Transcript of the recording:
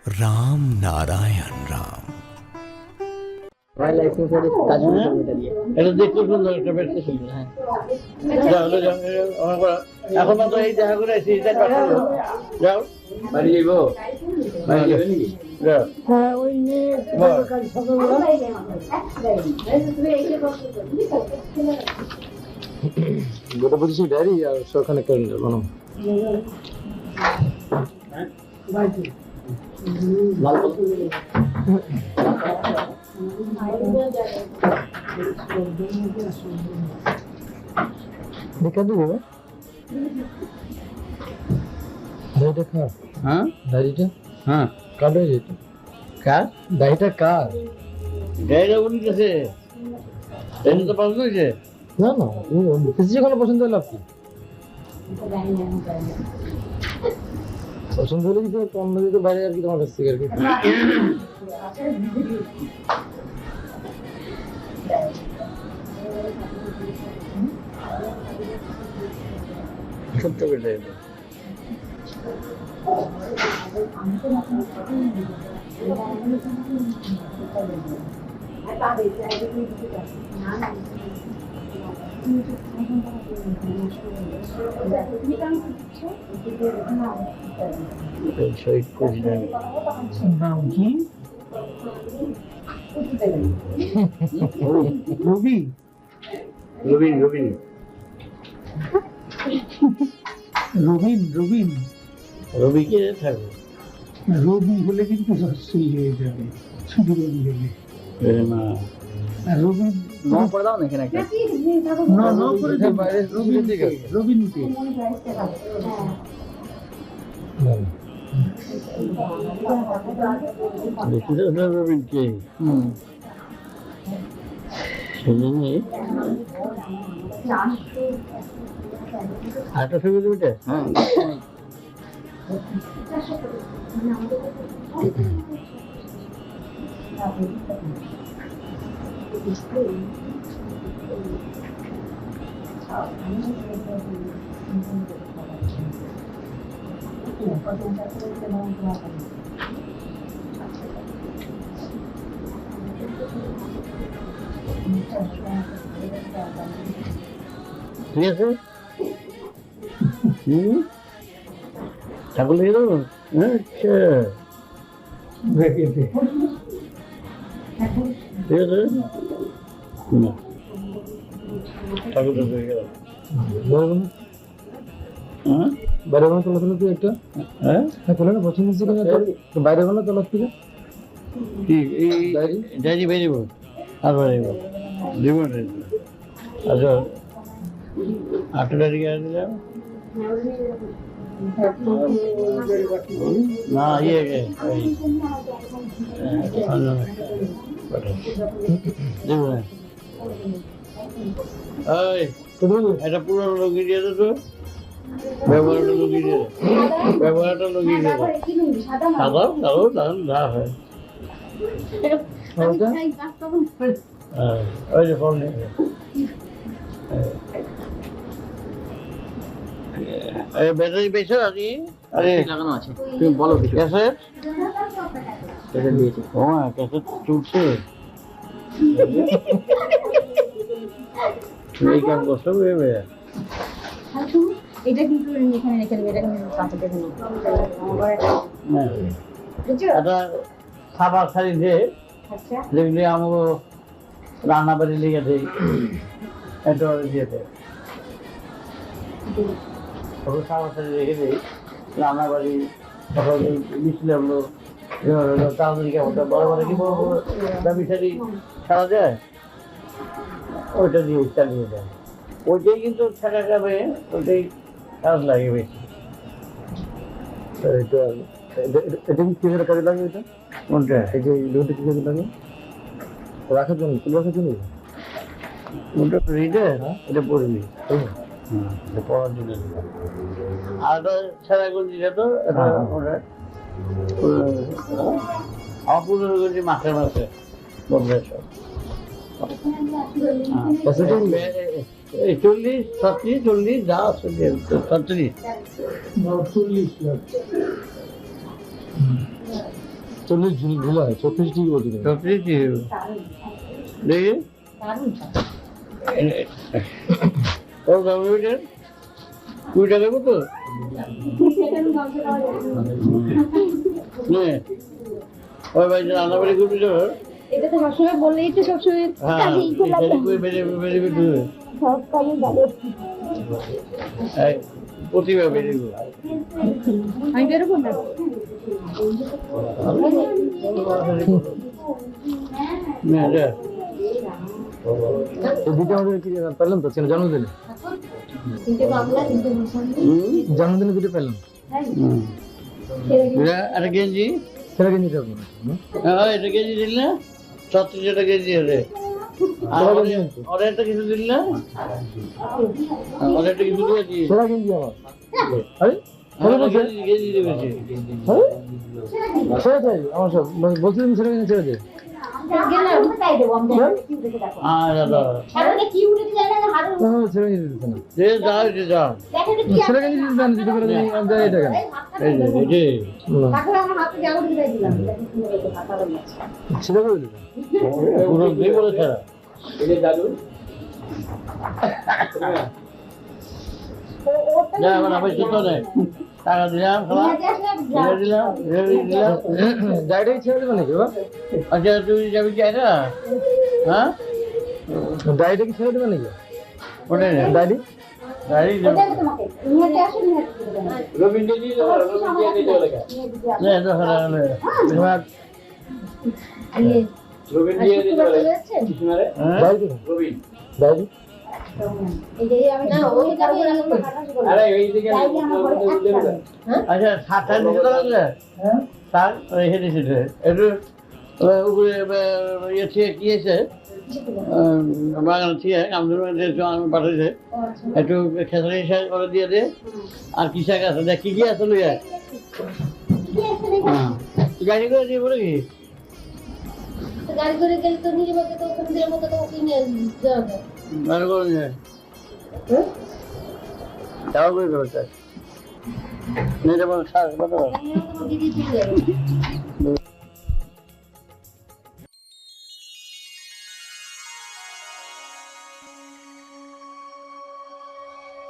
राम नारायण राम। এটা দেখতে সুন্দর একটা ব্যক্তি সুন্দর। হ্যাঁ এখন তো এই দেখা করে আসি যাও বাড়ি যাইব বাড়ি যাবে নাকি যাও হ্যাঁ ওই নিয়ে কাল সকালবেলা গোটা পঁচিশে ডায়েরি আর সরখানে ক্যালেন্ডার বানাবো। দেখা দেবে দাড়িটা কার? হ্যাঁ দাড়িটা হ্যাঁ কার যেত কার দাড়িটা কার? দাড়িটা উনি গেছে দাড়ি তো পছন্দ হয়েছে না না কিছু যখন পছন্দ হলো আপনি পছন্দ হলে কিছু অন্য দিকে বাইরে আর কি তোমার কাছ থেকে আর কি ছোট্ট করে শহীদ প্রেসিডেন্ট নাম কি? রবি রবিন রবিন রবিন রবিন রবি কে থাকবে রবি হলে কিন্তু সস্যই হয়ে যাবে শুধু রবি হলে না আর রবিন নাম পড়ে দাও না এখানে একটা না না করে দেব বাইরে রবিন থেকে রবিনকে দেখি তো রবিন কে শুনিনি আটটা ছবি দুইটা হ্যাঁ ঠিক আছে ঠাকুর লেগে দেবো আচ্ছা রেখেছে ঠিক আছে না ঠাকুর হয়ে গেল হ্যাঁ বাইরে কোনো তোলা তোলা তুই একটা হ্যাঁ তোলা না পছন্দ হচ্ছে কিনা বাইরে কোনো তোলা থেকে ঠিক এই ডায়েরি বেরিব আর বেরিব দেব আচ্ছা 8 তারিখে দিলাম না ইয়ে দেব এটা পুরো লগিয়ে দিয়ে তো ব্যবহারটা লগিয়ে দিয়ে ব্যবহারটা লগিয়ে দিয়ে সাদা কালো তাহলে না হয় ওই যে ফোন নেই ব্যাটারি পেয়েছো নাকি? আরে লাগানো আছে তুমি বলো কি ক্যাসেট ক্যাসেট দিয়েছি ও হ্যাঁ ক্যাসেট চুটছে এই কাম করছো ভেবে এটা কিন্তু এখানে রেখে দেবে এটা কিন্তু কাছে দেখে নেব এটা খাবার খালি যে আচ্ছা যেগুলি আমাকে রান্না বাড়ি লেগে দেয় এটা দিয়ে দেয় খাবার খালি রেখে দেয় রান্না বাড়ি সকাল মিষ্টি লাগলো তাড়াতাড়ি কেমন বড় বড় কি বড় বড় ব্যবসায়ী ছাড়া যায় ওইটা দিয়ে চালিয়ে দেয় ওইটাই কিন্তু থাকা যাবে ওইটাই কাজ লাগে বেশি এটা এটা কি কিসের কাজে লাগে এটা কোনটা এই যে লোনটা কি কাজে লাগে রাখার জন্য তুলে রাখার জন্য ওটা রিডে এটা পড়বি হ্যাঁ এটা পড়ার জন্য আর ছাড়া করছি তো এটা ওটা আমার 15 কেজি মাসে মাসে বদলে সব এই 40 37 40 যা আছে 37 40 লাখ 40 ঢিলা 36 ডিগ্রি বলতে গেলে। 36 কি দেখি দারুণ ও দাম ওইটা 20 টাকা কত নে ওই ভাই রান্না বাড়ি করবি তো এটা তো সবসময় বললেই তো সবসময় হ্যাঁ কাজেই তো লাগে। এই কই বেরে বেরে বেরে সব কাজে ভালো এই প্রতিভা বেরে আমি বেরোবো না না যা এই দুটো আমাদের কি পেলাম তো ছেলে জন্মদিনে তিনটে বাংলা তিনটে মুসলমান জন্মদিনে দুটো পেলাম আরে গেঞ্জি ছেলেকে নিতে হবে হ্যাঁ এটা গেঞ্জি দিল না 36 টাকা গেঞ্জি হলে আর ওর একটা কিছু দিল না ওর একটা কিছু দিয়েছি ছেলে কিনছি আমার আরে গেঞ্জি দিয়েছি ছেলে চাই আমার সব বলছিলাম ছেলে কিনে ছেড়ে দে গেলাম তাই দেবো আমি কি উঠে দেখো দাদা সামনে কি উঠেছে জানি না হাড় ছেলে কিনে দিতে না যে যাও যে যাও দেখেন কি ছেলে কিনে দিতে না দিতে করে আমি যাই এটা কেন এই যে তারপর আমার হাতে জামা দিয়ে দিলাম দেখেন কি হলো হাতা লাগছে ছেলে করে দিতে পুরো দুই বলে ছাড়া যা আমার আবার সুতো নেই টাকা দিলাম খালা দিলাম দিলাম ডাইরেক্ট ছেড়ে দেবে নাকি বাবা আচ্ছা তুই যাবি কি না হ্যাঁ ডাইরেক্ট ছেড়ে দেবে নাকি ওটাই না ডাইরি গাড়ি ওটাই তোমাকে নিয়ে আসো নিয়ে রবীন্দ্র জি না না না তোমার ইয়ে রবীন্দ্র চলে যাচ্ছে ডাইরি ডাইরি এই যে আমি না ওই কাছে আরে এই দিকে হ্যাঁ আচ্ছা সাতটা দিতে লাগলে হ্যাঁ তার রেখে দিয়েছিল একটু উপরে ইয়ে থেকে কি আছে বাগান থেকে আমাদের আমি পাঠাইছে একটু খেসারি শাক করে দিয়ে দে আর কি শাক আছে দেখ কি আছে লইয়া হ্যাঁ গাড়ি করে দিয়ে বলে কি গাড়ি করে গেলে তো নিজে মতো তো নিজের মতো তো কিনে যাবে গাড়ি করে নিয়ে যাও করে দেবো স্যার নিজে বল স্যার কত দিদি দিয়ে